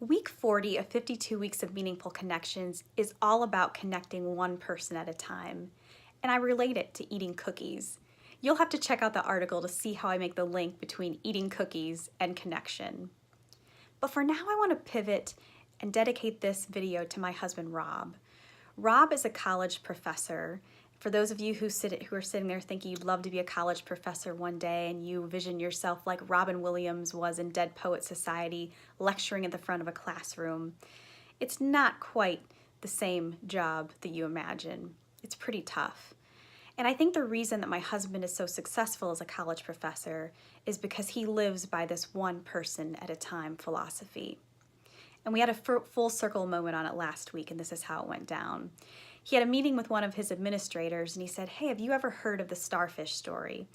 Week 40 of 52 Weeks of Meaningful Connections is all about connecting one person at a time, and I relate it to eating cookies. You'll have to check out the article to see how I make the link between eating cookies and connection. But for now, I want to pivot and dedicate this video to my husband, Rob. Rob is a college professor. For those of you who are sitting there thinking you'd love to be a college professor one day and you vision yourself like Robin Williams was in Dead Poets Society, lecturing at the front of a classroom, it's not quite the same job that you imagine. It's pretty tough. And I think the reason that my husband is so successful as a college professor is because he lives by this one person at a time philosophy. And we had a full circle moment on it last week, and this is how it went down. He had a meeting with one of his administrators, and he said, "Hey, have you ever heard of the starfish story?"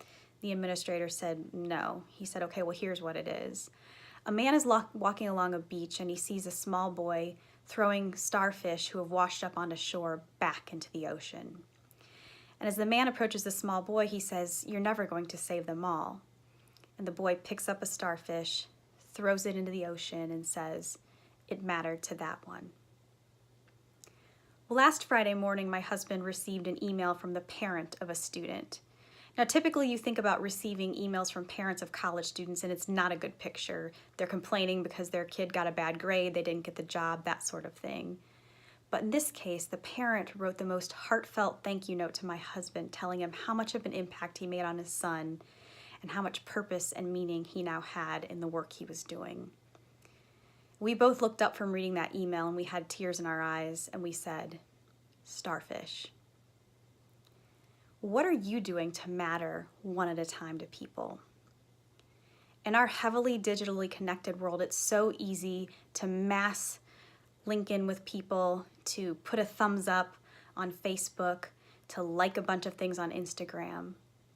The administrator said, "No." He said, "Okay, well, here's what it is. A man is walking along a beach, and he sees a small boy throwing starfish who have washed up onto shore back into the ocean. And as the man approaches the small boy, he says, 'You're never going to save them all.' And the boy picks up a starfish, throws it into the ocean, and says, 'It mattered to that one.'" Well, last Friday morning, my husband received an email from the parent of a student. Now, typically you think about receiving emails from parents of college students and it's not a good picture. They're complaining because their kid got a bad grade, they didn't get the job, that sort of thing. But in this case, the parent wrote the most heartfelt thank you note to my husband, telling him how much of an impact he made on his son and how much purpose and meaning he now had in the work he was doing. We both looked up from reading that email and we had tears in our eyes and we said, "Starfish." What are you doing to matter one at a time to people? In our heavily digitally connected world, it's so easy to mass link in with people, to put a thumbs up on Facebook, to like a bunch of things on Instagram.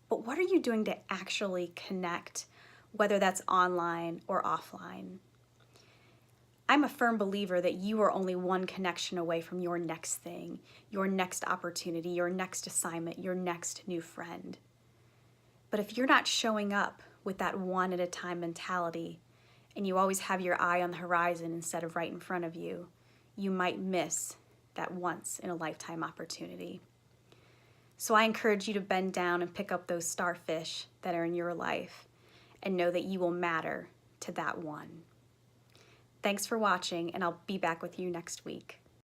But what are you doing to actually connect, whether that's online or offline? I'm a firm believer that you are only one connection away from your next thing, your next opportunity, your next assignment, your next new friend. But if you're not showing up with that one at a time mentality, and you always have your eye on the horizon instead of right in front of you, you might miss that once in a lifetime opportunity. So I encourage you to bend down and pick up those starfish that are in your life and know that you will matter to that one. Thanks for watching, and I'll be back with you next week.